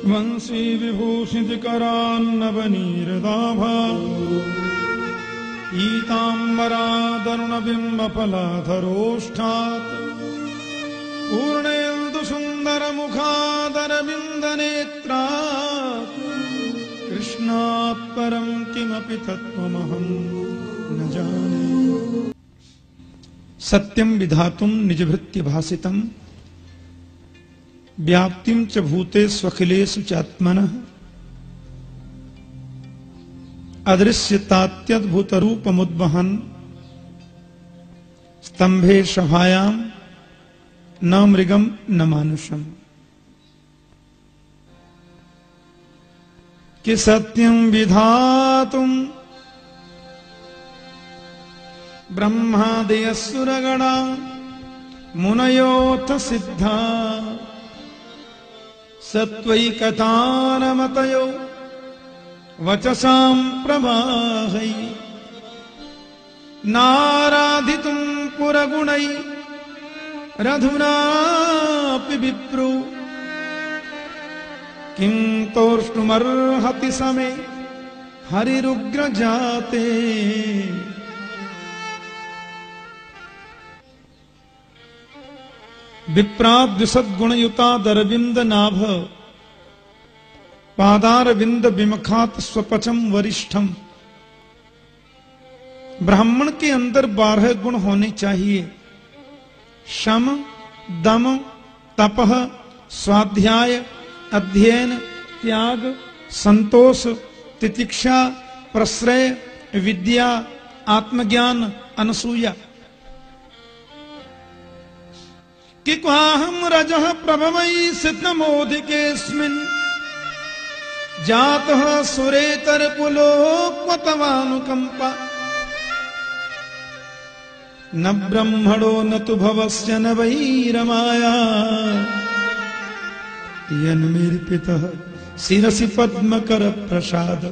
वंशी विभूषित करान्नवनीरदाभा पीताम्बरादरुणबिम्बफलाधरोष्ठात् पूर्णेन्दुसुन्दरमुखादरविन्दनेत्रात् कृष्णात् परं किमपि तत्त्वमहं न जाने। सत्यं विधातुं निजभृत्य भासितं व्याप्तिं च भूतेषु अखिलेषु चात्मनः अदृश्यतात्यद्भुतरूपमुद्वहन् स्तंभे सभायां न मृगम न मानुषम। कि सत्यं विधातुं ब्रह्मादयस्सुरगणा मुनयोऽथ सिद्धा सत्त्वैकतानमतयो वचसां प्रवाहै नाराधितुं पुरगुणै रधुनापि विप्रो किं तोष्णुमर्हति समे हरिरुग्रजाते। विप्राद्विसद्गुणयुतादरविन्द नाभ पादारविंद विमखात स्वपचम वरिष्ठम। ब्राह्मण के अंदर 12 गुण होने चाहिए। शम, दम, तपः, स्वाध्याय, अध्ययन, त्याग, संतोष, तितिक्षा, प्रश्रय, विद्या, आत्मज्ञान, अनसूया। कि क्वाहम रजः प्रभवै सिद्धमोधिकेऽस्मिन् जातः सुरेतर पुलोक्वतवानुकंपा। न ब्रह्मणो न तु भवस्य न वै रमाया यन्मेर्पितः शिरसि पद्मकर प्रसाद।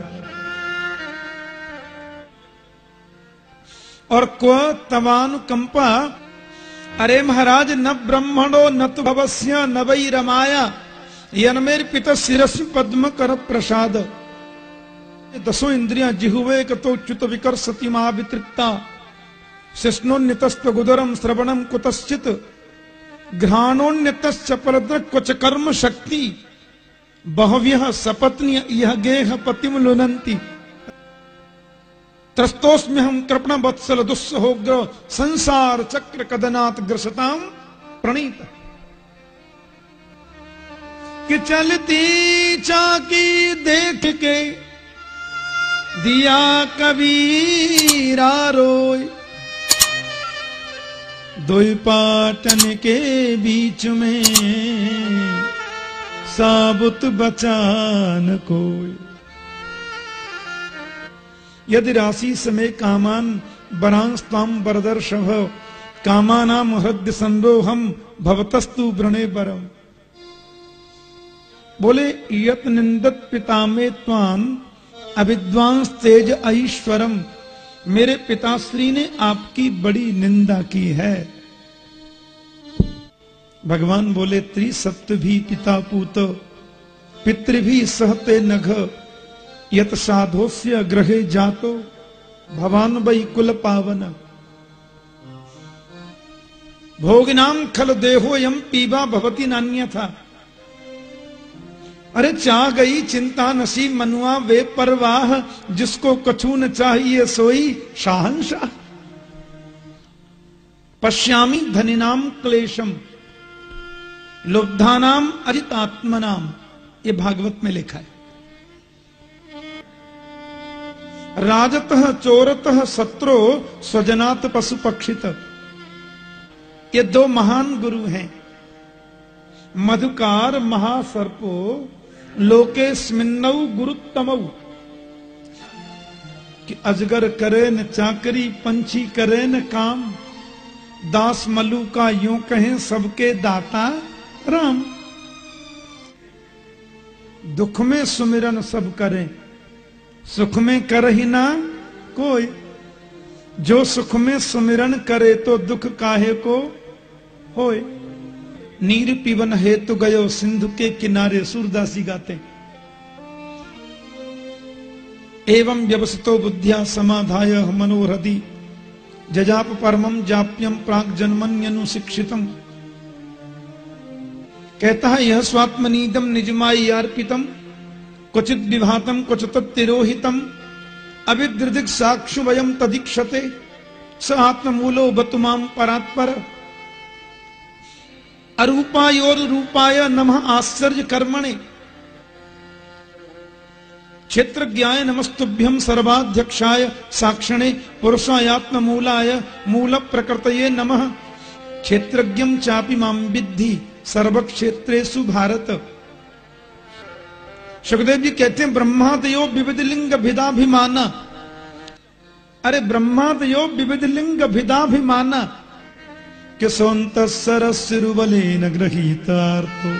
और क्व तवानुकंपा। अरे महाराज, न ब्रह्मणो न तु भवस्य न वै रमाया यन्मेर्पितः शिरसि पद्मकर प्रसाद। दसों इंद्रियां जिह्वे कतो च्युत विकर्षति महावितृप्ता शिष्णोन्यतस्त्वगुदरं श्रवणं कुतश्चित् घ्राणोन्यतश्च परद्रक् क्वच कर्म शक्ति बहव्यः सपत्न्यः इह गेह पतिं लुनन्ति। त्रस्तोऽस्म्यहं कृपण वत्सल दुस्सहोग्र संसार चक्र कदनात् ग्रसतां प्रणीत। कि चलती चाकी देख के दिया कबीरा रोय दोई पाटन के बीच में साबुत बचान कोई। यदि राशि समय कामान बरांस्ताम बरदर्शभ कामानाम हृदय संरोहम भवतस्तु व्रणे बरम। बोले यत निंदत पिता में त्वान अविद्वांस तेज ऐश्वरम। मेरे पिताश्री ने आपकी बड़ी निंदा की है। भगवान बोले त्रिसप्त भी पिता पूत पितृ भी सहते नघ यत साधोस्य ग्रहे जातो भवान वै कुल पावन। भोगिनाम खल देहो यम पीबा भवति नान्यथा। अरे चाह गई चिंता नसी मनुआ वे परवाह जिसको कछु न चाहिए सोई शाहंशाह। पश्यामि धनिनाम क्लेशम लुब्धानाम अजितात्मनाम। ये भागवत में लिखा है। राजतः चोरतः शत्रो स्वजनात् पशु पक्षित। ये 2 महान गुरु हैं। मधुकार महासर्पो लोकेस्मिन्नौ गुरुत्तमौ। कि अजगर करे न चाकरी पंछी करे न काम दास मल्लू का यूं कहें सबके दाता राम। दुख में सुमिरन सब करें सुख में कर ही ना कोई। जो सुख में सुमिरन करे तो दुख काहे को होए। नीर पीवन हेतु गयो सिंधु के किनारे, सूरदासी गाते। एवं व्यवसितो बुद्धिया समाधाय मनोहृदि जजाप परमं जाप्यम प्राग जन्मन्यनुशिक्षितम। कहता है यह स्वात्मनीदम निजमाई अर्पितम क्वचित विभातम क्वचित तिरोहितम अविद्रदिक साक्षु वयम तदीक्षते स आत्ममूलो बतुमाम परात्पर। अरूपायोर रूपाय नमः आश्चर्य कर्मणे क्षेत्रज्ञाय नमस्तुभ्यं सर्वाध्यक्षाय साक्षणे पुरुषायात्म मूलाय मूल प्रकृतये नमः। क्षेत्रज्ञं चापि मां विद्धि सर्वक्षेत्रेषु भारत। सुखदेव जी कहते हैं ब्रह्मादयो विविध लिंग भिदाभिमाना। अरे ब्रह्मादयो विविध लिंग भिदाभिमाना किसोन्त सरस्रुबलेन गृहीतार्थो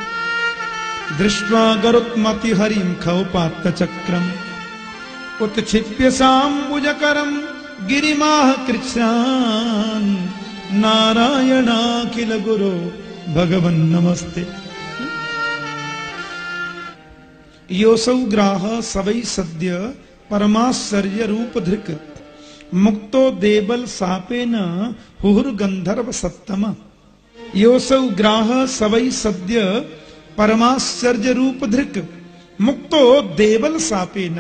दृष्ट्वा गरुत्मति हरिं खौपात्त चक्रम उत्क्षिप्य साम्बुजकरं गिरिमाह कृच्छ्रान नारायणाखिल गुरो भगवन् नमस्ते। योऽसौ ग्राह सवै सद्य परमाश्चर्य रूप धृक मुक्तो देवल सापेन हुहुर्गंधर्व सत्तम। योऽसौ ग्राह सवै सद्य परमाश्चर्य रूप धृक मुक्तो देवल सापेन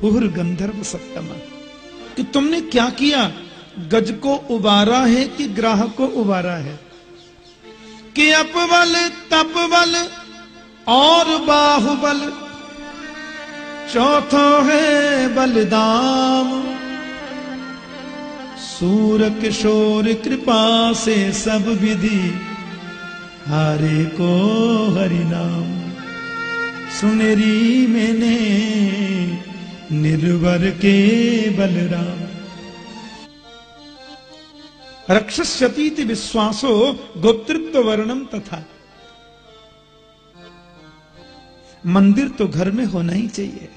हुहुर्गंधर्व सत्तम। कि तुमने क्या किया? गज को उबारा है कि ग्राह को उबारा है? कि अपबल तपबल और बाहुबल चौथो है बलिदाम। सूर किशोर कृपा से सब विधि हारे को हरि नाम। सुनेरी मैंने निर्वर के बलराम। रक्षस्यतीति विश्वासो गोप्तृत्व वर्णम तथा। मंदिर तो घर में होना ही चाहिए।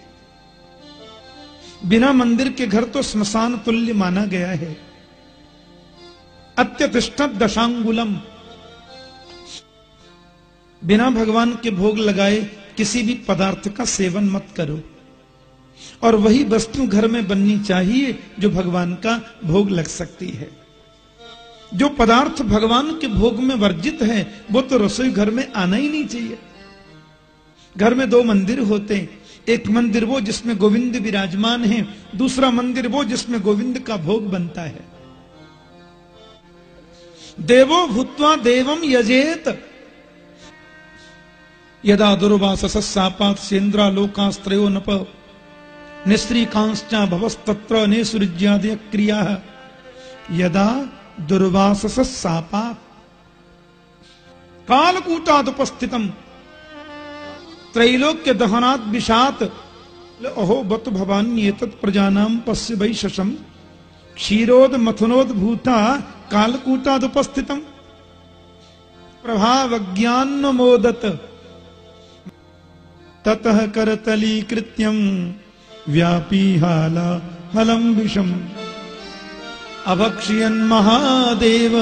बिना मंदिर के घर तो स्मशान तुल्य माना गया है। अत्यतिष्ठत दशांगुलम। बिना भगवान के भोग लगाए किसी भी पदार्थ का सेवन मत करो। और वही वस्तु घर में बननी चाहिए जो भगवान का भोग लग सकती है। जो पदार्थ भगवान के भोग में वर्जित है वो तो रसोई घर में आना ही नहीं चाहिए। घर में दो मंदिर होते हैं, एक मंदिर वो जिसमें गोविंद विराजमान है, दूसरा मंदिर वो जिसमें गोविंद का भोग बनता है। देवो भूत्वा देवम यजेत यदा दुर्वासस शापात् सेन्द्रा लोकास्त्रयो नप निस्त्रीकांश्च भवस्तत्र नेसृज्यादय क्रियाः। यदा दुर्वासस शापात् कालकूटादुपस्थितम् त्रैलोक्य दहनात् विषात् अहो बत भवान्येतत् प्रजानां पश्य वैशसम् क्षीरोद मथनोद भूता कालकूटादुपस्थितम् प्रभावज्ञानमोदत ततः करतलीकृत्यं व्यापी हाला हलं विषम् अभक्ष्यन् महादेव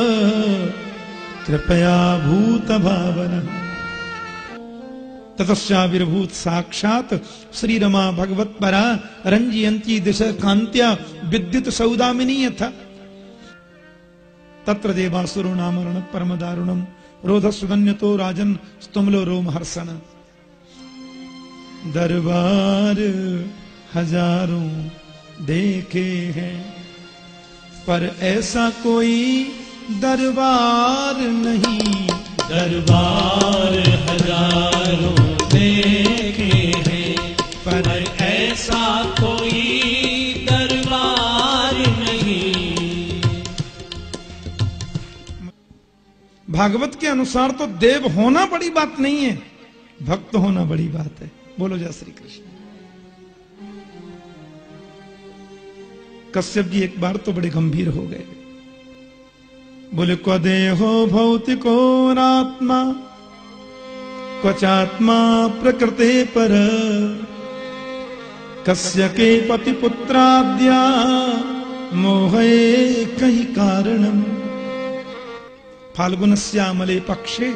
कृपया भूत भावनः। ततश्चाविर्भूत साक्षात् श्री रमा भगवत्परा रंजयन्ती दिश कांत्या विद्युत सौदामिनी यथा। तत्र देवासुरो नामरण परम दारुणम रोधस्वदन्यतो राजन स्तुमलो रोमहर्षण। दरबार हजारों देखे हैं पर ऐसा कोई दरबार नहीं। दरबार हजारों देखे हैं पर ऐसा कोई दरबार नहीं। भागवत के अनुसार तो देव होना बड़ी बात नहीं है, भक्त होना बड़ी बात है। बोलो जय श्री कृष्ण। कश्यप जी एक बार तो बड़े गंभीर हो गए। बोले क्व देहो भौतिको नात्मा क्वचात्मा प्रकृते पर कस्य के पति पुत्राद्या मोहे कहीं कारणम। फाल्गुनस्यामले पक्षे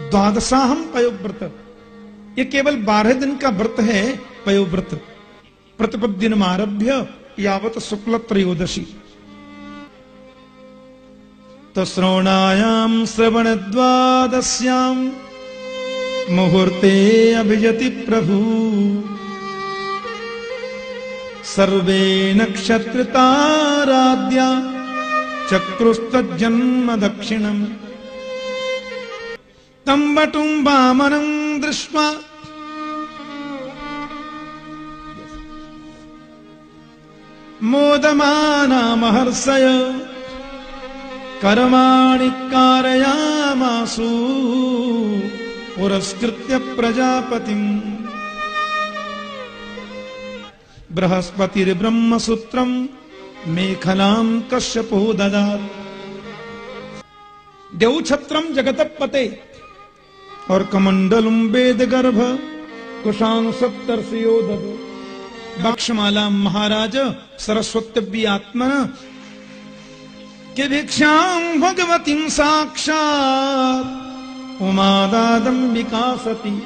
द्वादशाहम पयोव्रत, ये केवल 12 दिन का व्रत है पयोव्रत। प्रतिपद्दिनम आरभ्य यावत शुक्ल त्रयोदशी। तो श्रवणायाम श्रवण द्वादश्याम मुहूर्ते अभिजति प्रभु, सर्वे नक्षत्रताराद्या चक्रुस्तज्जन्म दक्षिणम्। तं वटुं वामनं दृष्ट्वा मोदमाना महर्षय, कर्माणि कारयामासु पुरस्कृत्य प्रजापतिम्। बृहस्पतिर्ब्रह्मसूत्रम् मेखलां कश्यपो ददात्। देवछत्रम जगतपते और कमंडलम वेद गर्भ कुशान सप्तर्षियो ददो। बक्षमाला महाराज सरस्वती आत्मन के भिक्षां भगवतीं साक्षात् उमादादंबिका सती।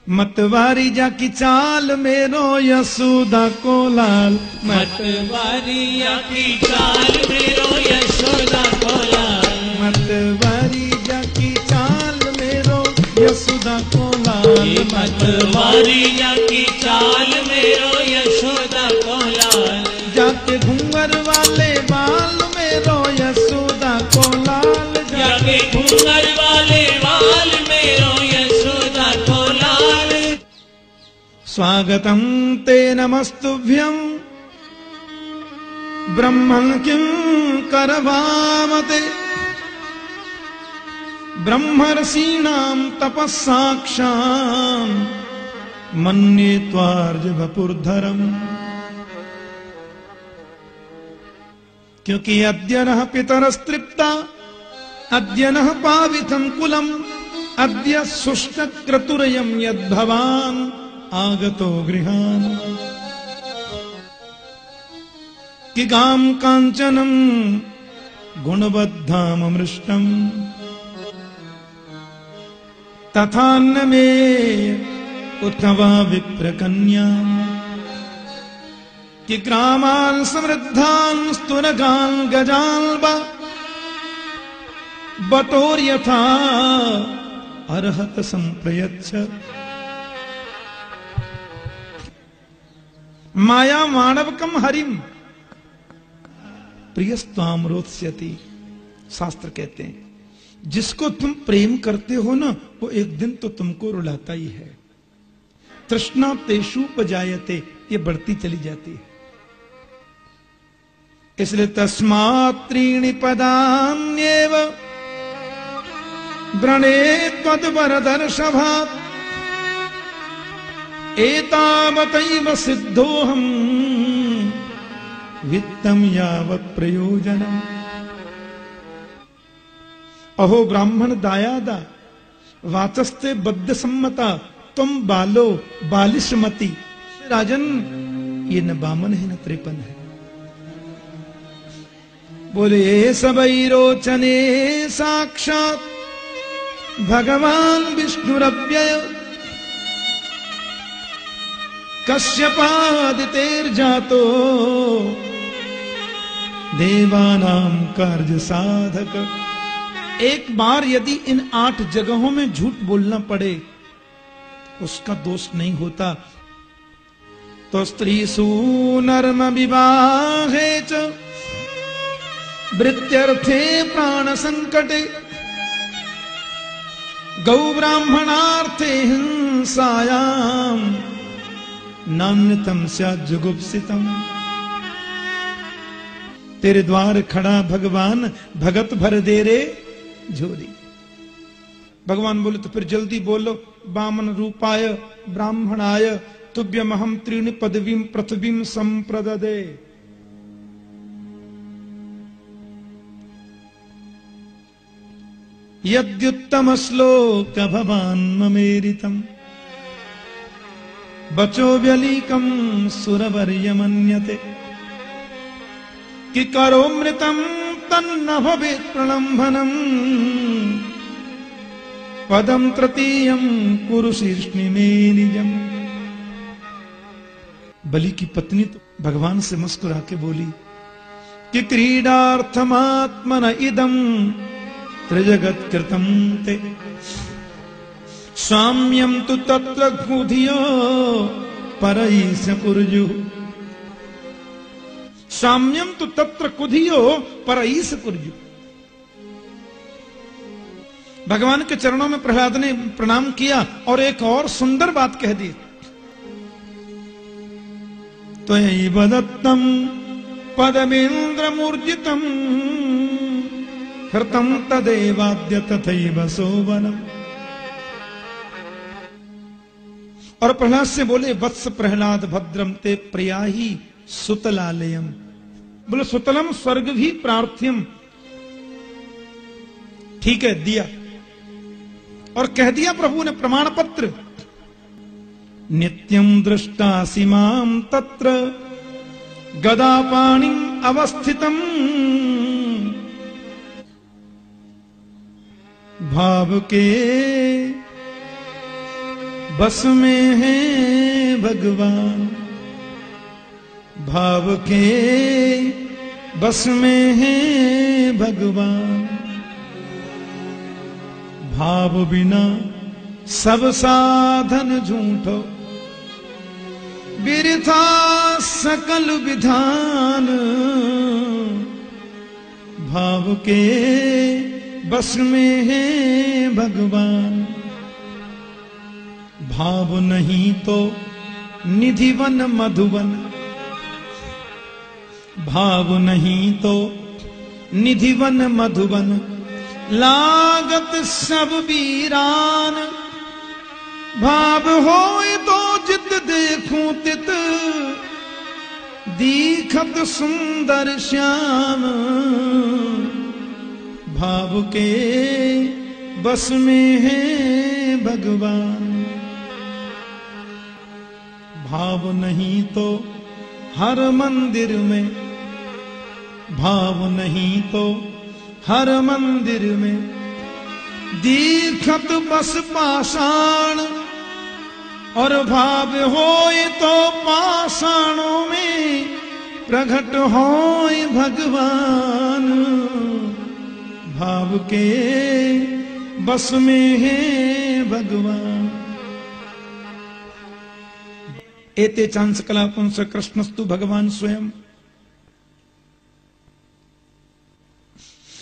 मतवारी जाकी चाल मेरो यशोदा को लाल, मतवारी जाकी चाल मेरो यशोदा को लाल, मतवारी जाकी चाल मेरो यशोदा को लाल, मतवारी जाकी चाल मेरो यशोदा को लाल। जाके घूंगर वाले बाल मेरो यशोदा को लाल, जाके घूंगर वाले बाल मेरो यशोदा को लाल। स्वागतं ते नमस्तुभ्यं ब्रह्मन् किं करवामते। ब्रह्मर्षीणां तपस्साक्षां मन्ये त्वार्जुवपुर्धरम्। क्योंकि अद्य नः पितरस्तृप्ता, अद्य नः पावितं कुलम्, अद्य सुष्टक्रतुरयं यद्भवान् आगतो गृहान्। कि गां काञ्चनं गुणबद्धाममृष्टम्, तथा न मे उतवा विप्रकन्याम्। कि ग्रामान् समृद्धान् स्तुरगान् गजाल्बा, बटोर्यथा अर्हत संप्रयच्छ। माया मानवकम हरिम प्रियस्त्वाम रोत्स्यति। शास्त्र कहते हैं जिसको तुम प्रेम करते हो ना, वो एक दिन तो तुमको रुलाता ही है। तृष्णा तेषुपजायते, ये बढ़ती चली जाती है। इसलिए तस्मात् त्रीणि पदान्येव व्रणे त्वद्वरदर्शभात्, एतावतैव सिद्धोऽहम् वित्तं यावत् प्रयोजनम्। अहो ब्राह्मण दायादा वाचस्ते बद्ध सम्मता, तुम बालो बालिशमति। राजन ये न बामन है न त्रिपन है। बोले सबई रोचने साक्षात भगवान विष्णुरव्यय, कश्यपादितेर्जातो देवानां कार्य साधक। एक बार यदि इन 8 जगहों में झूठ बोलना पड़े उसका दोष नहीं होता। तो स्त्रीसु नर्म विवाहे च वृत्यर्थे प्राण संकटे, गौ ब्राह्मणार्थे हिंसायां नान्यतम स्यात् जुगुप्सितम्। तेरे द्वार खड़ा भगवान भगत भर दे रे झोली। भगवान बोले तो फिर जल्दी बोलो। वामन रूपाय ब्राह्मणाय तुभ्यमहं त्रीणि पदवीं पृथ्वीं संप्रददे। यद्युत्तम श्लोक भवान् ममेरितम्, बचो व्यलीकं सुरवर्य मन्यते। कि करोमृतं तन्न भवेत् प्रलम्भनम्, पदम तृतीयम कुरुशीर्ष्णि में निजम। बलि की पत्नी तो भगवान से मुस्कुरा के बोली कि क्रीडार्थमात्मन इदम त्रिजगत कृतम ते साम्यम तु तत्र कुधियो परईस कुर्जु। साम्यम तु तत्र कुधियो परईस कुर्जु। भगवान के चरणों में प्रहलाद ने प्रणाम किया और एक और सुंदर बात कह दी। त्वयैव दत्तम पदमेन्द्र मूर्जितम हृतम तदेवाद्य तथैव सोवनम। और प्रहलाद से बोले वत्स प्रहलाद भद्रम ते प्रियाही सुतलालयम। बोले सुतलम स्वर्ग भी प्रार्थ्यम। ठीक है, दिया। और कह दिया प्रभु ने प्रमाण पत्र, नित्यम दृष्टासि मां तत्र गदापाणिम अवस्थितम भाव के बस में है भगवान। भाव के बस में है भगवान। भाव बिना सब साधन झूठो बिरथा सकल विधान। भाव के बस में है भगवान। भाव नहीं तो निधिवन मधुवन। भाव नहीं तो निधिवन मधुवन। लागत सब वीरान। भाव होए तो जित देखूं तित दीखत सुंदर श्याम। भाव के बस में है भगवान। भाव नहीं तो हर मंदिर में। भाव नहीं तो हर मंदिर में दीखत बस पाषाण। और भाव होए तो पाषाणों में प्रकट होए भगवान। भाव के बस में है भगवान। एते चांस कला पुंस कृष्णस्तु भगवान स्वयं।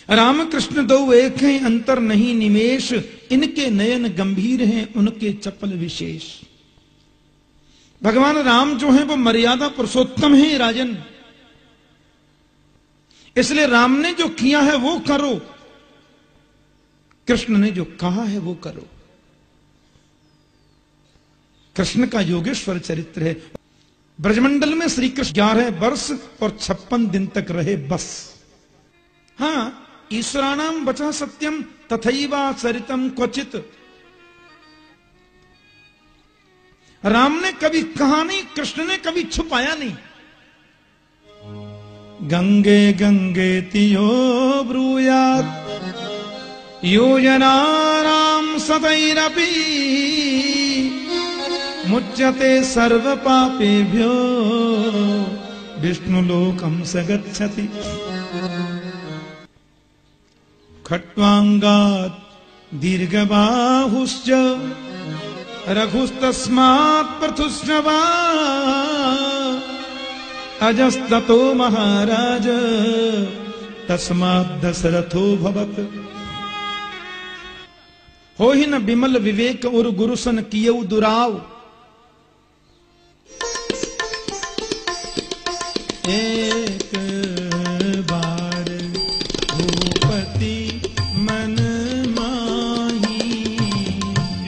राम कृष्ण दो एक हैं, अंतर नहीं निमेष। इनके नयन गंभीर हैं, उनके चपल विशेष। भगवान राम जो हैं वो मर्यादा पुरुषोत्तम हैं राजन। इसलिए राम ने जो किया है वो करो, कृष्ण ने जो कहा है वो करो। कृष्ण का योगेश्वर चरित्र है। ब्रजमंडल में श्री कृष्ण 11 वर्ष और 56 दिन तक रहे बस। हां, ईश्वराणाम बचा सत्यम तथैवा चरितम क्वचित। राम ने कभी कहा नहीं, कृष्ण ने कभी छुपाया नहीं। गंगे गंगे तियो ब्रूयात् योजनानाम सदैरपि मुच्यते सर्व पापेभ्यो विष्णुलोकम स गच्छति। खट्वांगात् दीर्घबाहुश्च रघुस्तस्मात् पृथुस्नवा। अजस्ततो महाराज तस्मात् दशरथो भवत्। हो ही न विमल विवेक और गुरुसन कियउ दुराव। एक बार भूपति मन माही।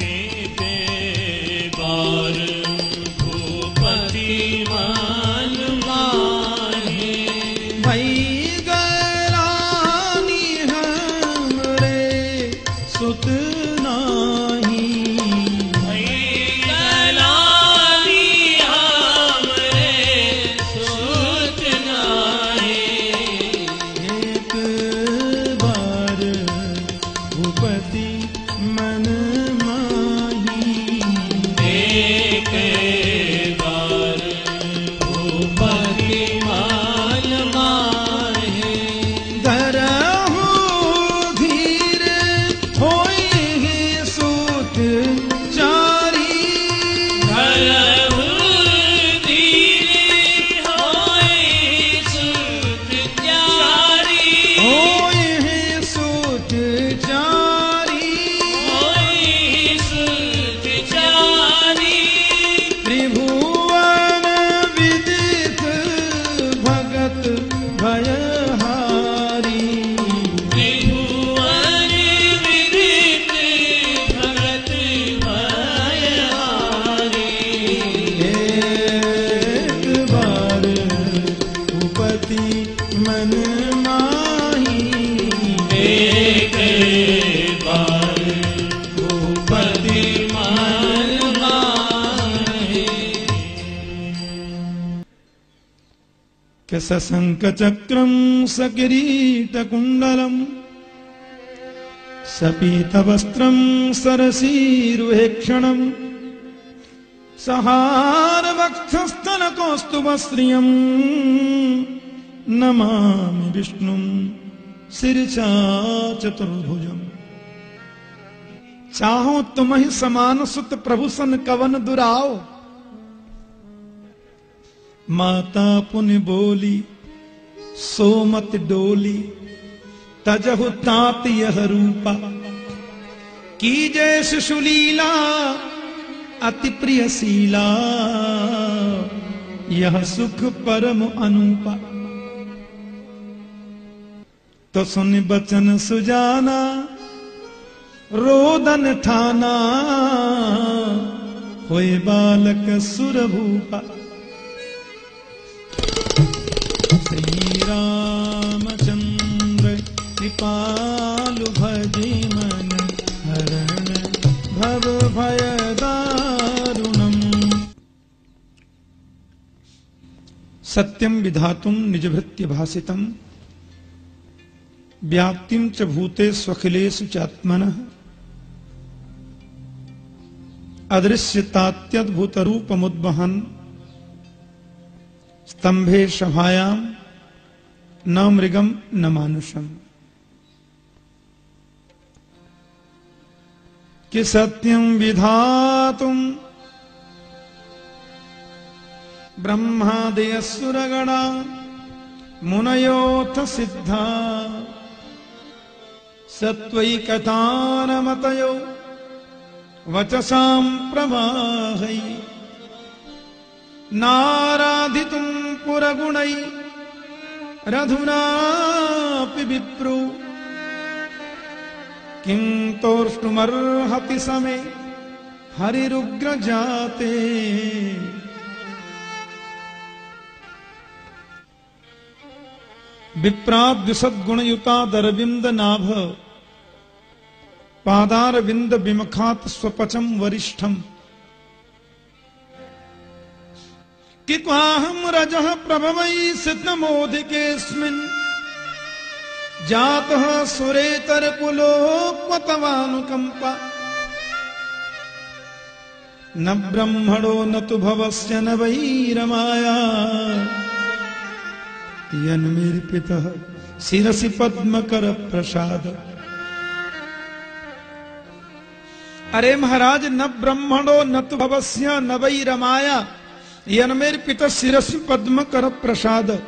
एक बार भूपति मन माही। भई गरानी हमरे सुत नाही। गलानी हमरे सुत नाही। कि सशंक चक्रम सकिरीट कुंडलम सपीत वस्त्रम सरसीरुहेक्षणम सहार वक्षस्थल कौस्तुभश्रियम नमामि विष्णुं शिरसा चतुर्भुजम्। चाहो तुम्हि समान सुत प्रभु सन कवन दुराओ। माता पुनि बोली सोमत डोली तजहु तात यह रूपा। की जय शिशुलीला अति प्रिय शीला यह सुख परम अनुपा। तो सुन बचन सुजाना रोदन ठाना होए बालक सुरभूपा। श्री रामचंद्र कृपालु भजे मन हरण भव भय दारुणम। सत्यम विधातुम निजभृत्य भासितम व्याप्तिम च भूते स्वखिलेषु चात्मनः। अदृश्यतात्यद्भुत रूपमुद्वहन् स्तंभे सभायां न मृगम न मानुषम। कि सत्यम विधातुम ब्रह्मादयसुरगणा मुनयोऽथ सिद्धा सत्वैकतानमतयो वचसां प्रवाहै। नाराधितुं पुरगुणै रघुनापि विप्रो किं तोष्णुमर्हति समे हरिरुग्रजाते। विप्राद्विसद्गुणयुतादरविंद नाभ पादारविंद विमुखात् स्वपचम वरिष्ठम। कि क्वाहं रजः प्रभवै सिद्धमोदिकेऽस्मिन् जातः सुरेतर कुलोक्वतवानुकंपा। न ब्रह्मणो न तु भवस्य न वै रमाया यन्मीर्पितः शिरसि पद्मकर प्रसाद। अरे महाराज न ब्रह्मणो न तु भवस्य न वै रमाया यन्मीर्पितः शिरसि पद्मकर प्रसाद।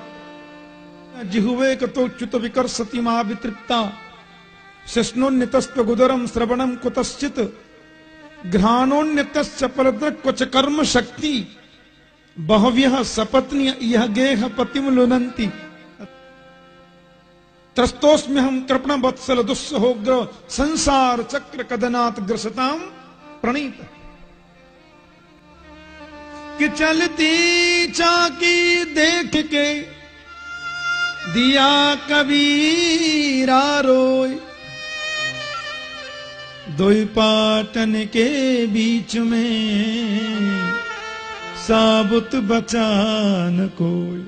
जिहुवे कतोच्युत विकर्षति मा वितृप्ता शिष्णोन्नितस्त्वगुदरं श्रवणं कुतश्चित् घ्राणोन्नितश्च परद्रक् क्वच कर्म शक्ति बहव्यः सपत्न्य इह गेह पतिम लुनन्ति। त्रस्तोस्म्यहं कृपण वत्सल दुस्सहोग्र संसार चक्र कदनात् ग्रसतां प्रणीत। कि चलती चाकी देख के दिया कबीरा रोय। दोई पाटन के बीच में साबुत बचा न कोई।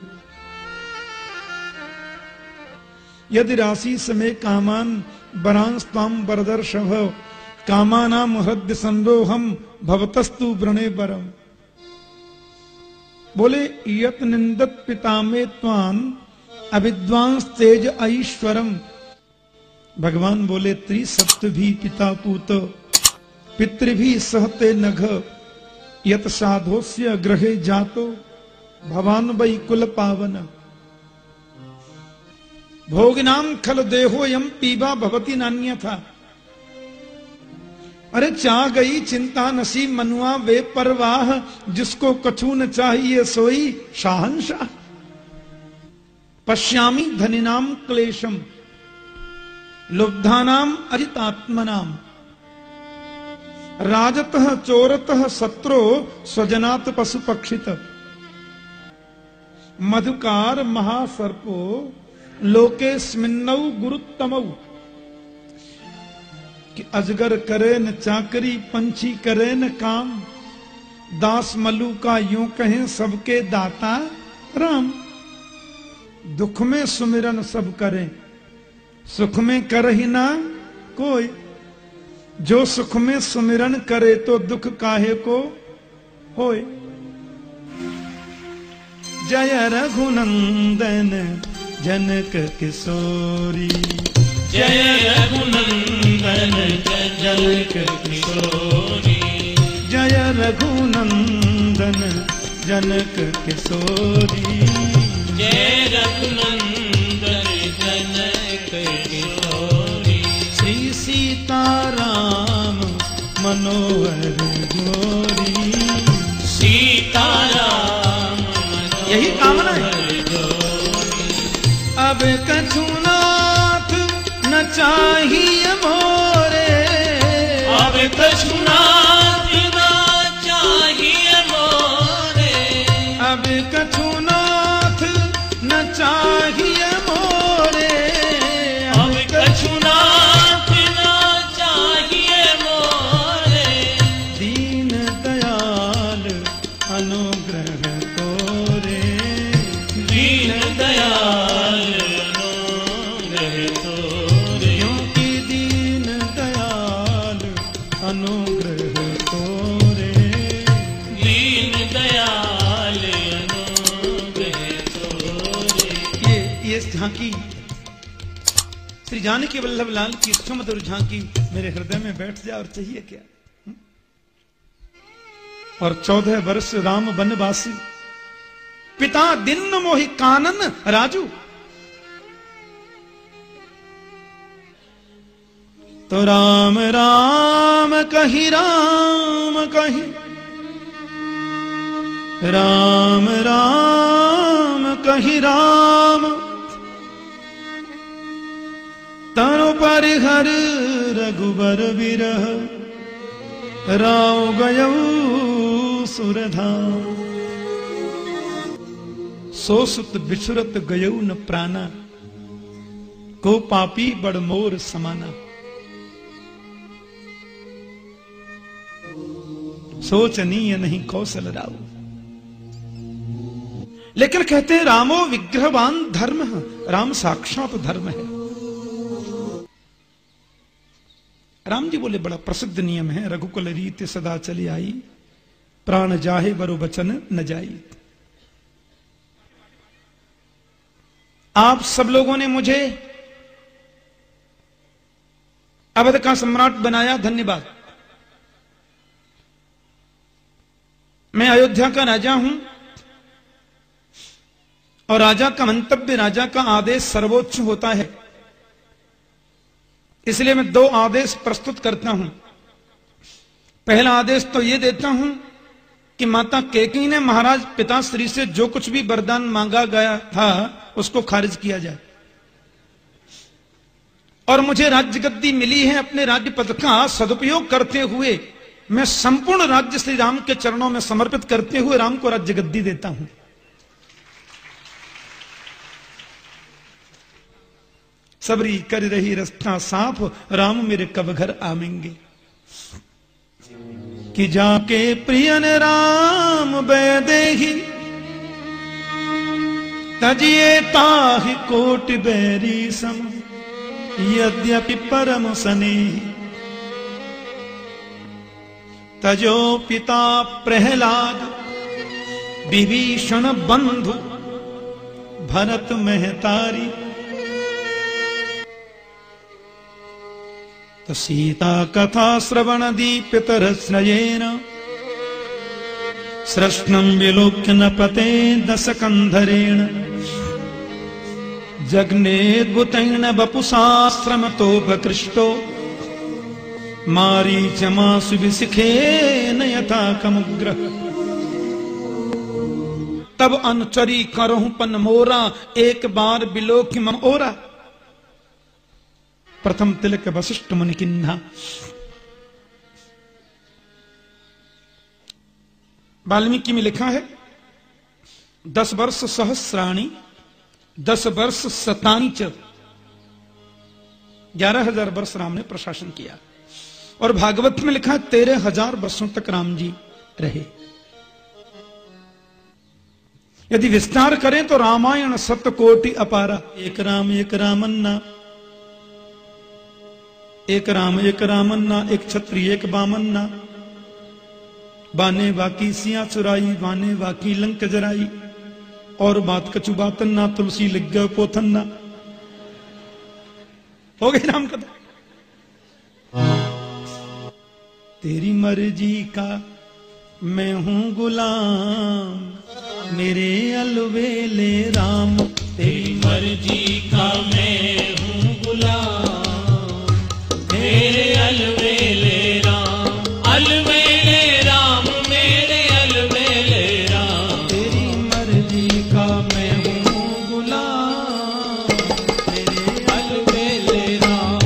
यदि राशि समय कामान बरांस्ताम बरदर्शभ कामानाम हृदय संरोहम भवतस्तु व्रणे बरम। बोले यत निंदत पिता में त्वान अविद्वांस तेज ऐश्वरम। भगवान बोले त्रिसप्त भी पिता पूत पितृ भी सहते नघ यत साधोस्य ग्रहे जातो भवान वै कुल पावन। भोगिनाम खल देहो यम पीबा भवति नान्यथा। अरे चाह गई चिंता नसी मनुआ वे परवाह जिसको कछु न चाहिए सोई शाहंशाह। पश्यामि धनिनाम क्लेशम लुब्धानाम अजितात्मनाम राजतः चोरतः सत्रो स्वजनात् पशु पक्षित। मधुकार महासर्पो लोकेस्मिन्नौ गुरुत्तमौ। कि अजगर करे न चाकरी पंछी करे न काम दास मल्लू का यूं कहें सबके दाता राम। दुख में सुमिरन सब करें, सुख में कर ही ना कोई। जो सुख में सुमिरन करे तो दुख काहे को होए। जय रघुनंदन जनक किशोरी, जय रघुनंदन जनक किशोरी, जय रघुनंदन जनक किशोरी, जय रघुनंदन जनक किशोरी। श्री सीताराम मनोहर गोरी, सीताराम यही कामना है। अब कछु नाथ न चाहिए मोरे, अब कछु नाथ न चाहिए मोरे, अब कछु नाथ न चाहिए मोरे, अब कछु नाथ न चाहिए मोरे। दीन दयाल अनुग्रह तोरे, दीन दयाल अनुग्रह तोरे, क्योंकि दीन दयाल अनुग्रह तोरे। दीन दयाल अनुग्रह तोरे। ये झांकी श्री जानकी वल्लभ लाल की सुमधुर झांकी मेरे हृदय में बैठ जाए और चाहिए क्या। और 14 वर्ष राम वनवासी, पिता दिन मोहि कानन राजू। तो राम राम कही, राम कही, राम राम कही राम। तनु परिहर रघुबर विरह, राव गयऊ सुरधाम। सो सुत बिछुरत गयऊ न प्राणा, को पापी बड़ मोर समाना। सोचनीय नहीं कौशल राव। लेकिन कहते हैं रामो विग्रहवान धर्म, राम साक्षात धर्म है। राम जी बोले बड़ा प्रसिद्ध नियम है, रघुकुल रीति सदा चली आई, प्राण जाहे बरु बचन न जाई। आप सब लोगों ने मुझे अवध का सम्राट बनाया, धन्यवाद। मैं अयोध्या का राजा हूं और राजा का मंतव्य, राजा का आदेश सर्वोच्च होता है। इसलिए मैं 2 आदेश प्रस्तुत करता हूं। पहला आदेश तो यह देता हूं कि माता कैकेयी ने महाराज पिताश्री से जो कुछ भी वरदान मांगा गया था उसको खारिज किया जाए। और मुझे राज्य गद्दी मिली है, अपने राज्य पद का सदुपयोग करते हुए मैं संपूर्ण राज्य श्री राम के चरणों में समर्पित करते हुए राम को राज्य गद्दी देता हूं। सबरी कर रही रास्ता साफ, राम मेरे कब घर आवेंगे। कि जाके प्रियन राम बैदेही, तजिए ताहि कोट बैरी सम। यद्यपि परम स्नेही, तजो पिता प्रहलाद, विभीषण बंधु भरत महतारी। तो सीता कथा श्रवण दीपितर स्नयेन, सृष्णं विलोक्य न पते दशकंधरेण। जग्नेद्भुतेन वपुषाश्रमतोपकृष्टो, मारीचमासु विशिखेन यथा कमुग्रह। तब अनुचरी करहु पन मोरा, एक बार बिलोक मम ओरा। प्रथम तिलक वशिष्ठ मुनि किन्हा। वाल्मीकि में लिखा है 10 वर्ष सहस्राणी 10 वर्ष शतानि च, 11,000 वर्ष राम ने प्रशासन किया। और भागवत में लिखा 13,000 वर्षों तक राम जी रहे। यदि विस्तार करें तो रामायण सतकोटि अपारा। एक रामन्ना, एक रामन्ना, एक छत्री एक बामन्ना, बाने बाकी सिया चुराई, बाने बाकी लंक जराई, और बात कछु बातन्ना, तुलसी लिख गए पोथन्ना। हो गई राम कथा। तेरी मर्जी का मैं हूं गुलाम, मेरे अलवेले राम। तेरी मर्जी का मैं हूँ गुलाम, मेरे अलवेले राम, अलवेले राम, मेरे अलवेले राम। तेरी मर्जी का मैं हूँ गुलाम, मेरे अलवेले राम।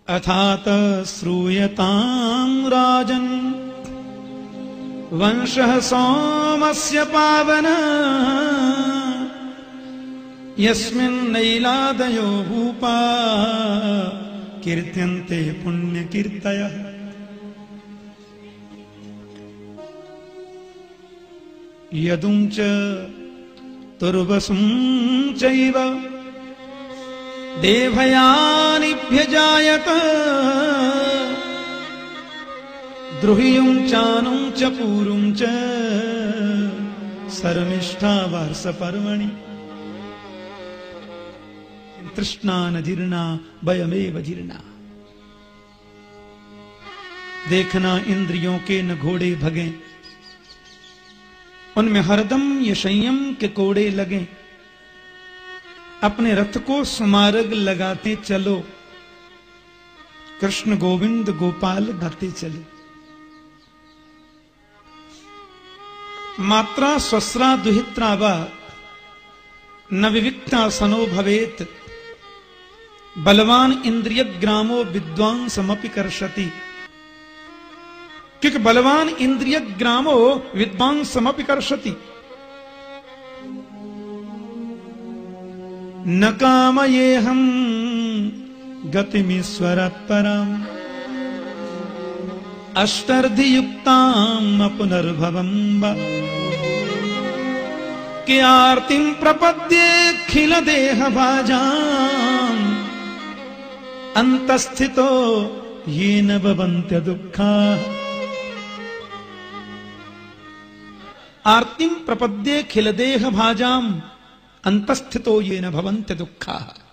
अथात श्रूयतां राजन् वंशः सोमस्य पावन, यस्मिन्नैलादयो भूपा कीर्त्यन्ते पुण्यकीर्तयः। यदुं च तुर्वसुं चैव देवयानिभ्यजायत, द्रुहियुं चानुं च पूरुं च सर्वनिष्ठा वार्षपर्वणि। तृष्णा न जीर्णा वयमेव जीर्णा। देखना इंद्रियों के न घोड़े भगे, उनमें हरदम ये संयम के कोड़े लगे। अपने रथ को सुमार्ग लगाते चलो, कृष्ण गोविंद गोपाल गाते चले। मात्रा स्वस्रा दुहित्रा वा न विविक्ता सनो भवेत, बलवान इंद्रिय ग्रामो विद्वान समपि कर्षति। क्योंकि बलवान इंद्रिय ग्रामो विद्वान समपि कर्षति। न कामयेहं गतिमीश्वरात् पराम्, अष्टर्धियुक्ताम् पुनर्भवम् वा। कि आर्तिं प्रपद्येऽखिल देह भाजाम्, अंतस्थितो येन भवन्त्य दुःखाः। आर्तिं प्रपद्येऽखिल देह भाजाम्, अंतस्थितो येन भवन्त्य दुःखाः।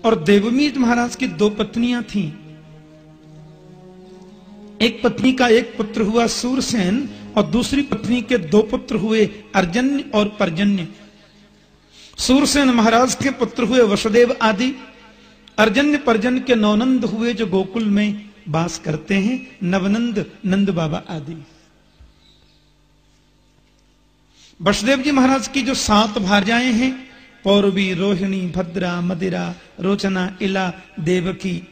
और देवमीत महाराज की दो पत्नियां थीं। एक पत्नी का एक पुत्र हुआ सूरसेन, और दूसरी पत्नी के दो पुत्र हुए अर्जन्य और पर्जन्य। सूरसेन महाराज के पुत्र हुए वसुदेव आदि, अर्जन्य पर्जन्य के नवनंद हुए जो गोकुल में वास करते हैं, नवनंद, नंद बाबा आदि। वसुदेव जी महाराज की जो 7 भार्याएं हैं, पौरवी, रोहिणी, भद्रा, मदिरा, रोचना, इला, देवकी,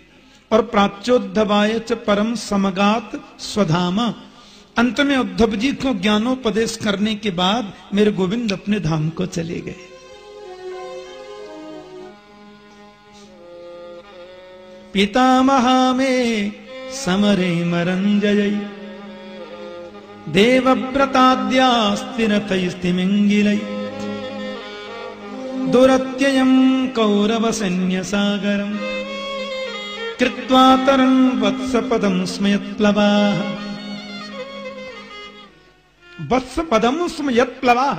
और प्राच्योद्धवाय च परम समगात स्वधाम। अंत में उद्धव जी को ज्ञानोपदेश करने के बाद मेरे गोविंद अपने धाम को चले गए। पितामहा में समरे मरंजय, देवव्रताद्या स्थिरतैस्तिमिंगिलै, दुरत्ययं कौरव सैन्य सागरम्, कृत्वा तरन् वत्सपदं स्मयत्प्लवाः। वत्सपदं स्मयत्प्लवाः।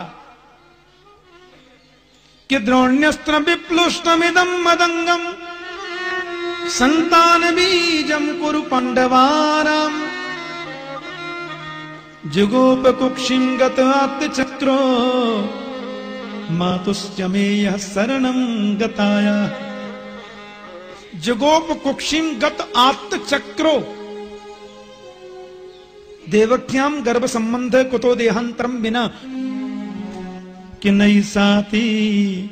कि द्रोण्यस्त्र विप्लुष्टमिदं मदंगम्, संतान बीजं कुरु पाण्डवानाम्। जुगोप कुक्षिं गत आत्तचक्रो, मातुश्च मे यः शरणं गताया। जुगोप कुक्षिं गत आत्तचक्रो, देवक्यां गर्भ संबंध कुतो देहांतरम विना। कि नई साती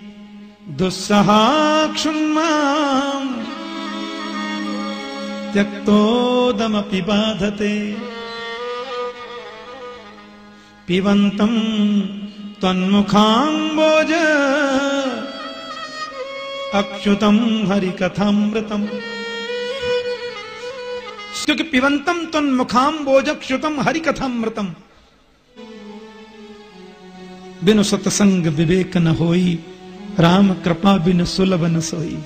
दुस्सहा क्षुन्मां, त्यक्तोदमपि बाधते। पिबन्तं त्वन्मुखाम्बोज, अक्षुतं हरिकथामृतम्। क्योंकि पिबन्तं त्वन्मुखाम्बोज अक्षुतं हरिकथामृतम्। बिनु सतसंग विवेक न होई, राम कृपा बिनु सुलभ न सोई।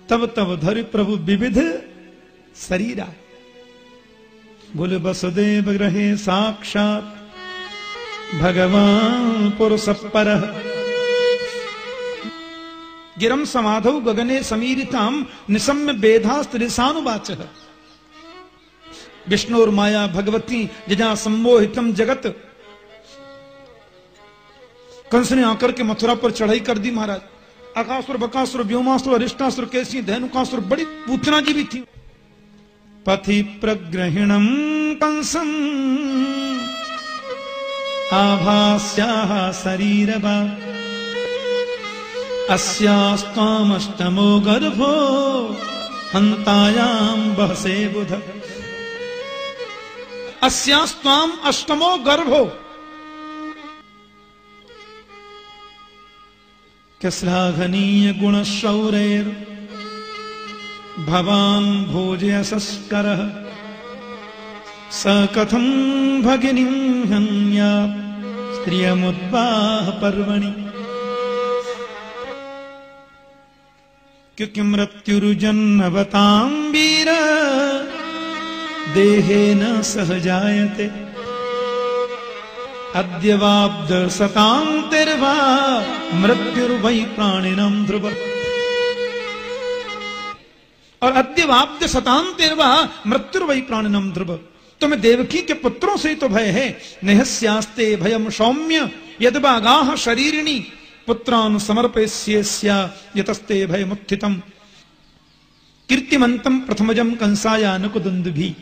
तब तब धरि प्रभु विविध शरीरा। बोले वसुदेव ग्रहे साक्षात भगवान पुरुष परः। गिरम समाधौ गगने समीरिताम निसम्य वेदास्त्रिसानुवाचः। विष्णु और माया भगवती जजा सम्मोहितम जगत। कंस ने आकर के मथुरा पर चढ़ाई कर दी महाराज। अकासुर बकासुर व्योमासुर अरिष्टासुर कैसी धनुकासुर बड़ी पूतना जी भी थी। पथि प्रग्रहिणम कंसम आभास्याः शरीरवा अस्यास्त्वामष्टमो गर्भो हन्तायां बहसे बुध। अस्यास्त्वाम अष्टमो गर्भो। श्लाघनीय गुण शौरेर भवान् भोजयशस्करः स कथं भगिनीं हन्यात् स्त्रियमुद्वाह पर्वणि। क्योंकि मृत्युर्जन्मवतां वीर देहेन सहजायते अद्यवाब्द सतां तिर्वा मृत्युर्वै प्राणिनां ध्रुव। और अद्यवाब्द सतां तिर्वा मृत्युर्वै प्राणिनां ध्रुव। तुम्हें देवकी के पुत्रों से ही तो भय है। नेहस्यास्ते भयम सौम्य यद्भागाः शरीरिणी पुत्रान् समर्पयस्येस्या यतस्ते भयमुत्थितम्। कीर्तिमन्तं प्रथमजं कंसाय नुकुदुन्दुभि।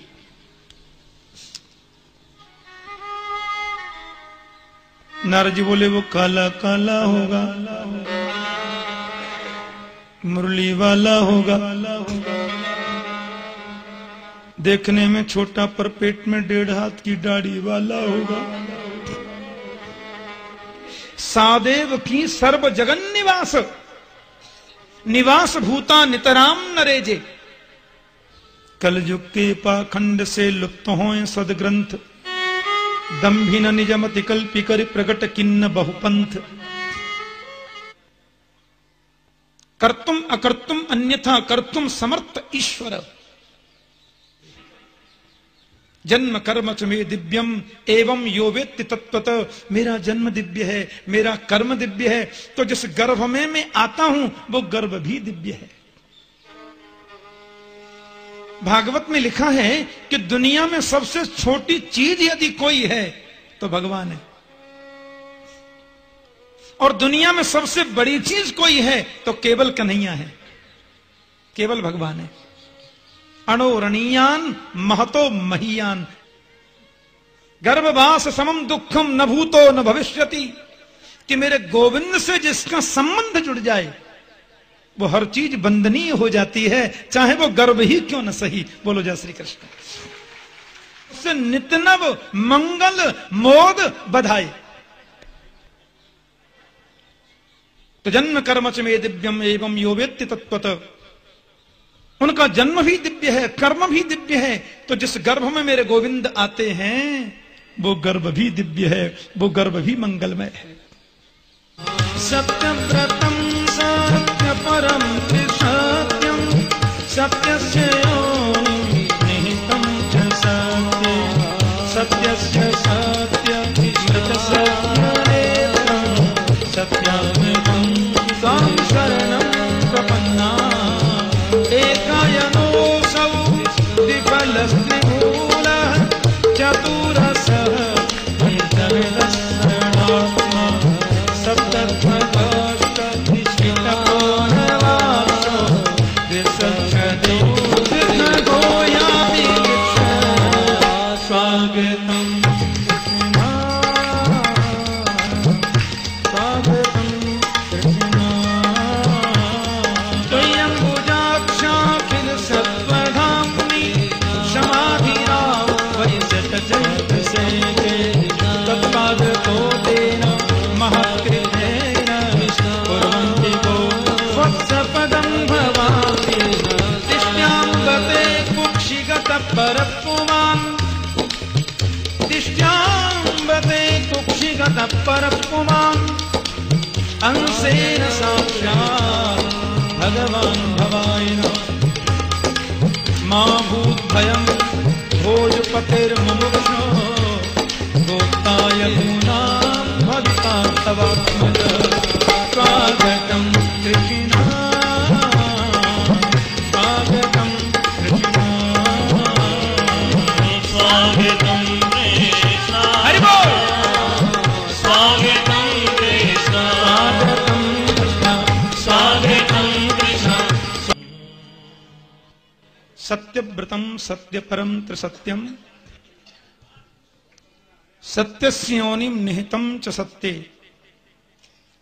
नारद जी बोले वो काला काला होगा, मुरली वाला होगा, देखने में छोटा पर पेट में 1.5 हाथ की दाढ़ी वाला होगा। सादेव की सर्व जगन निवास निवास भूता नितराम नरेजे। कलयुग के पाखंड से लुप्त होए सदग्रंथ दंभिन निजमति कल्पि कर प्रगट किन्न बहुपंथ। कर्तुम अकर्तुम अन्यथा कर्तुम समर्थ ईश्वर। जन्म कर्म च मे दिव्यम एवं यो वेत्ति तत्वतः। मेरा जन्म दिव्य है, मेरा कर्म दिव्य है, तो जिस गर्भ में मैं आता हूं वो गर्भ भी दिव्य है। भागवत में लिखा है कि दुनिया में सबसे छोटी चीज यदि कोई है तो भगवान है, और दुनिया में सबसे बड़ी चीज कोई है तो केवल कन्हैया है, केवल भगवान है। अणोरणीयान महतो महीयान। गर्भवास समम दुखम न भूतो न भविष्यति। कि मेरे गोविंद से जिसका संबंध जुड़ जाए वो हर चीज बंदनीय हो जाती है, चाहे वो गर्भ ही क्यों न सही। बोलो जय श्री कृष्ण। उससे नितनव मंगल मोद बधाई। तो जन्म कर्म च मे दिव्यम एवं यो वेत्ति तत्वतः। उनका जन्म भी दिव्य है, कर्म भी दिव्य है, तो जिस गर्भ में मेरे गोविंद आते हैं वो गर्भ भी दिव्य है, वो गर्भ भी मंगलमय है। सत्यव्रतम सत्य परम सत्यम सत्यस्य निहितम च सत्ये सत्यस्य सत्य सत्यात्मकं त्वां शरणं प्रपन्ना। एकायनोऽसौ विफलस्त्रिमूलः चतुरसः निर्जनदर्शनात्मा सप्तत्वकाष्ठनिष्ठितकोनवासो विसर्जते गोयामि स्वागतम् परपुमान् दिष्ट्यां परपुमान् अंशेन साक्षात् भगवान् भवाय नमः। मा भूद्भयम् भोजपतिर्मुमुक्षो गोप्ताय गुणान् भविता तवात्मज। स्वागतं कृष्ण स्वागतं कृष्ण स्वागतं कृष्ण हरि बोल स्वागतं कृष्ण स्वागतं कृष्ण स्वागतं कृष्ण सत्यव्रतं सत्यपरं त्रिसत्यं सत्यस्योनिं निहितं च सत्ये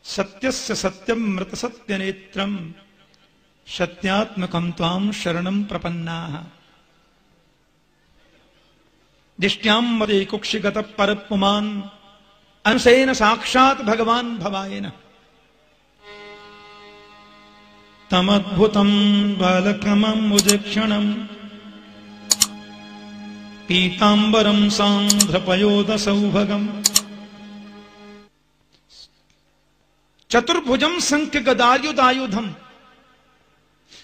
सत्यस्य सत्यं मृतसत्यनेत्रं सत्यात्मकं त्वां शरणं प्रपन्नाः। दिष्ट्यां मदे कुक्षिगत परपुमान् अंशेन साक्षात् भगवान् भवायेन। तमद्भुतं बालकमं उजेक्षणं पीताम्बरं सान्द्रपयोदसौभगम् चतुर्भुजं शंख गदायुधायुधं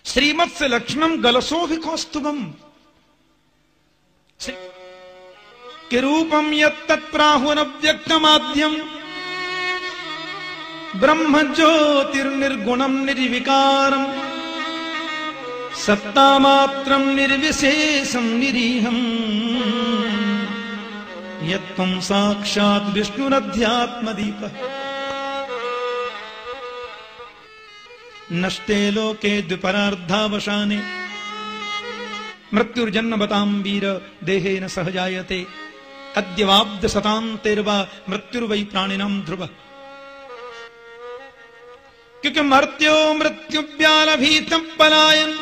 श्रीमत्स्य लक्ष्मणं गलशोभिकौस्तुभम् किरूपं यत्तत्प्राहुरव्यक्तमाद्यं ब्रह्मज्योतिर्निर्गुणं निर्विकारं सत्तामात्रं निर्विशेषं निरीहं यत्त्वं साक्षात् विष्णुरध्यात्मदीपः। नष्टे लोके द्विपरार्धावसाने मृत्युर्जन्मवतां वीर देहेन सह जायते अद्यवाब्द शतान्तेर्वा मृत्युर्वै प्राणिनां ध्रुवः। क्योंकि मर्त्यो मृत्युव्यालभीतं पलायन्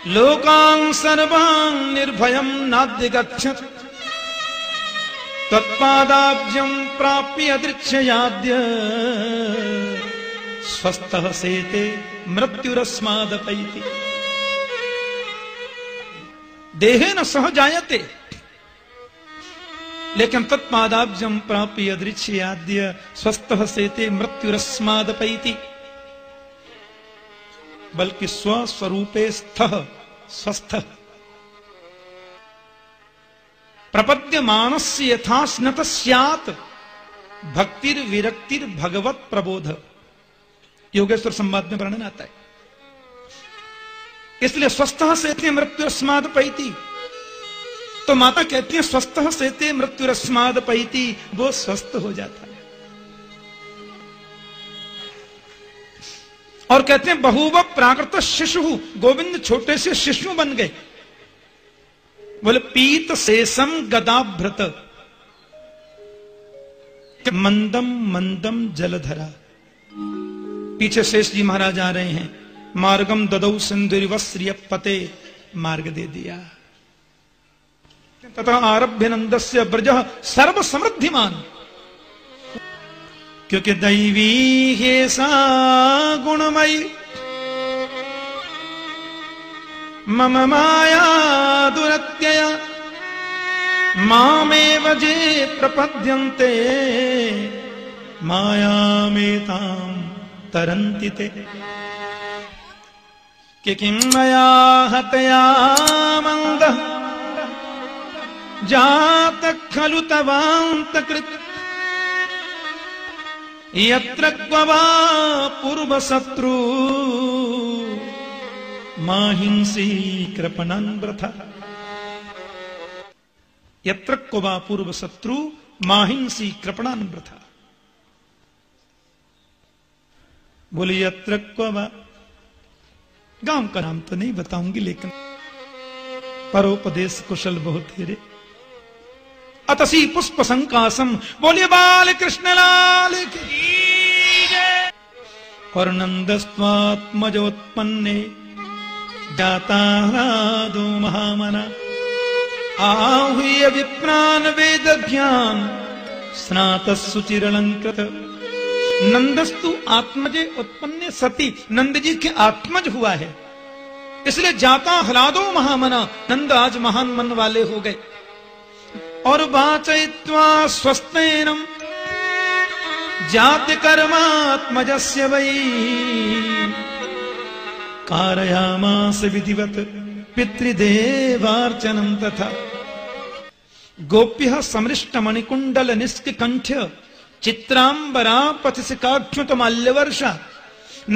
लोकान् सर्वान् निर्भयं नाद्यगच्छत् त्वत्पादाब्जं प्राप्य दृच्छयाद्य स्वस्थः सेते मृत्युरस्मादपैति। देहेन सह जायते लेकिन तत्पादाब्जं प्राप्य दृच्छयाद्य स्वस्थः सेते मृत्युरस्मादपैति। बल्कि स्वस्वरूपे स्थः स्वस्थः प्रपद्यमानस्य यथा स्नतः स्यात् भक्तिर्विरक्तिर्भगवत् प्रबोध। योगेश्वर संवाद में वर्णन आता है। इसलिए स्वस्थः सेते मृत्युरस्मादपैति। तो माता कहती है स्वस्थः सेते मृत्युरस्मादपैति, वो स्वस्थ हो जाता है। और कहते हैं बहुव प्राकृत शिशु, गोविंद छोटे से शिशु बन गए। बोले पीत शेषम गदाभृत मंदम मंदम जलधरा। पीछे शेष जी महाराज आ रहे हैं। मार्गम ददौ सिंधुरिवस्रिय पते, मार्ग दे दिया। तथा आरभ्य नंदस्य ब्रजः सर्व समृद्धिमान। क्योंकि दैवी है सा गुणमयी मम माया दुरत्यया मामेव जे प्रपद्यन्ते मायामेतां तरन्ति ते। कि किं मया हतया मंदः जातः खलु तवान्तकृत् यत्र क्व वा पूर्वशत्रु माहिंसी कृपणन् वृथा। यत्र क्व वा पूर्वशत्रु माहिंसी कृपणन् वृथा। बोले यत्र क्व वा, गांव का नाम तो नहीं बताऊंगी लेकिन परोपदेश कुशल बहुत थे। अतसी पुष्प संकासम, बोलिए बाल कृष्ण लाल की जय। और नंदस्त्वात्मजोत्पन्ने जातारादो महामना आहूय विप्रान वेद ज्ञान स्नातसुचिरलंकृत। नंदस्तु आत्मजे उत्पन्ने सती, नंद जी के आत्मज हुआ है। इसलिए जाता हलादो महामना, नंद आज महान मन वाले हो गए। और वाचयित्वा स्वस्तेनम जाति कर्मात्मजस्य वै कारयामास विधिवत पितृदेवार्चनम तथा गोप्यः समृष्ट मणिकुंडल निष्कंठ्य चित्रांबरा पथिसिकाक्षुत माल्यवर्षा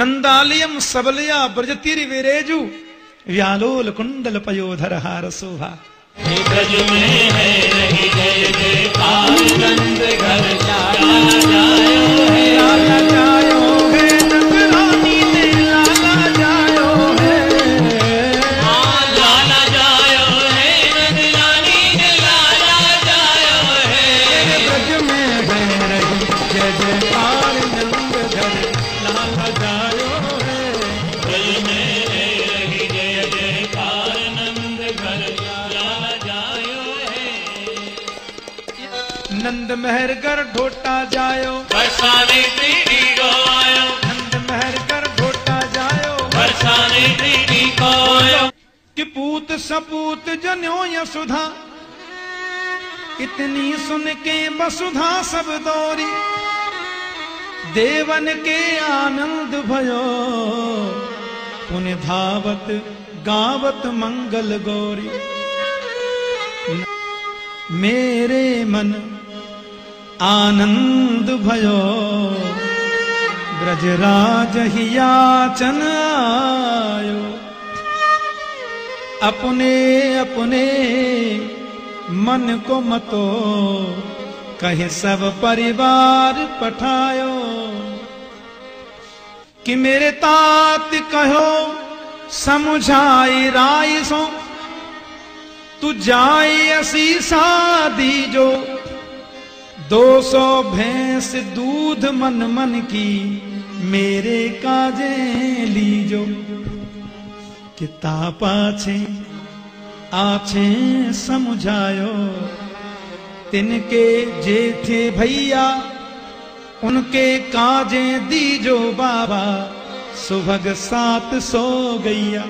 नंदालयम सबलया ब्रजतिर्विरेजु व्यालोल कुंडल पयोधर हार शोभा। ब्रज में है रही जय जयकार नंद घर लाला जायो है लाला जायो है नंद रानी ने लाला जायो है लाला जायो है नंद रानी ने लाला जायो है ब्रज में है रही जय जयकार नंद घर लाला जायो है ब्रज में है रही जय जयकार नंद घर लाला जायो है नंद महर कर ढोटा जायो बरसाने प्रीति को आयो नंद महर कर ढोटा जायो बरसाने प्रीति को आयो कि पूत सपूत जन्यो यशुधा इतनी सुन के वसुधा सब दौरी देवन के आनंद भयो पुण्य धावत गावत मंगल गौरी मेरे मन आनंद भयो ब्रजराज ही याचन आयो अपने अपने मन को मतो कहे सब परिवार पठायो कि मेरे तात कहो समझाई राय सो तू जाए असी शादी जो 200 भैंस दूध मन मन की मेरे काजे लीजो किता पाछे आछे समझायो तिनके जेठे भैया उनके काजे दीजो बाबा सुभग 700 गैया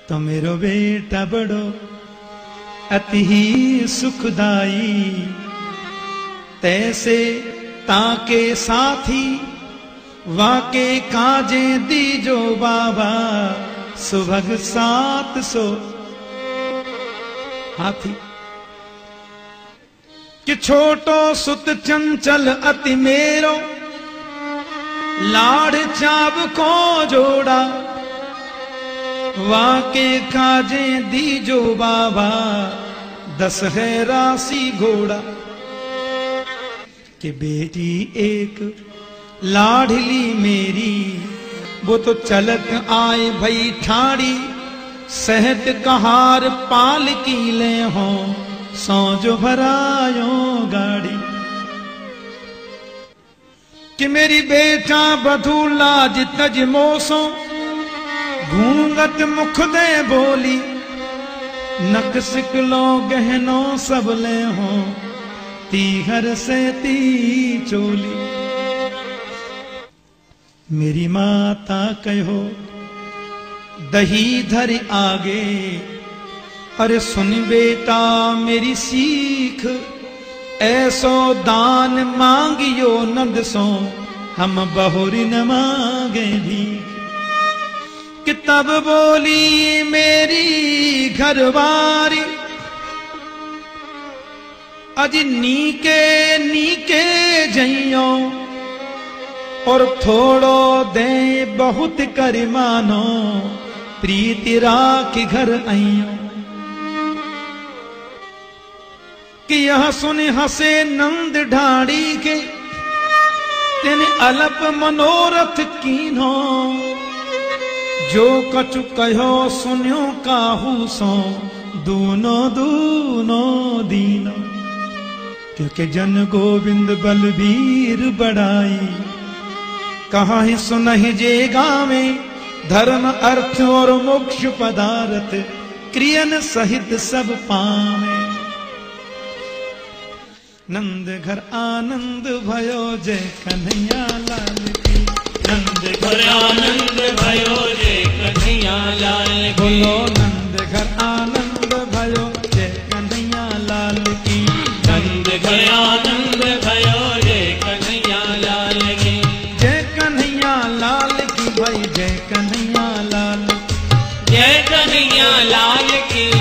तो मेरो बेटा बड़ो अति ही सुखदाई तैसे ताके साथी वाके काजे दीजो बाबा सुभग 700 हाथी कि छोटो सुत चंचल अति मेरो लाड़ चाब को जोड़ा वाके काजे दीजो बाबा 10 है राशि घोड़ा कि बेटी एक लाडली मेरी वो तो चलत आए भई ठाड़ी सहत कहार पाल की ले हो सौजो भरायो गाड़ी कि मेरी बेटा बधू लाज तज मोसो घूंगत मुख दे बोली नक सिकलो गहनो सब ले हो तीहर से ती चोली मेरी माता कहो दही धर आगे अरे सुन बेटा मेरी सीख ऐसो दान मांगियो नंद सो हम बहुरी न मांगे भीख कि तब बोली मेरी घरवारी अज नीके नीके जइयो और थोड़ो दे बहुत कर मानो प्रीति राख घर आइयो कि यह सुन हसे नंद ढाड़ी के तेने अलप मनोरथ कीन्हो जो कछु कहो सुन्यो काहू सो दूनो दूनो दीनो क्योंकि जन गोविंद बलबीर बड़ाई कहा ही सुनहि जे गावे धर्म अर्थ और मोक्ष पदार्थ क्रियन सहित सब पावे नंद घर आनंद भयो जय कन्हैया लाल की नंद घर आनंद भयो जय कन्हैया लाल की बोलो नंद घर आनंद भयो जय आनंद भयो जय कन्हैया लाल की। जय कन्हैया लाल की भाई, जय कन्हैया लाल, जय कन्हैया लाल की।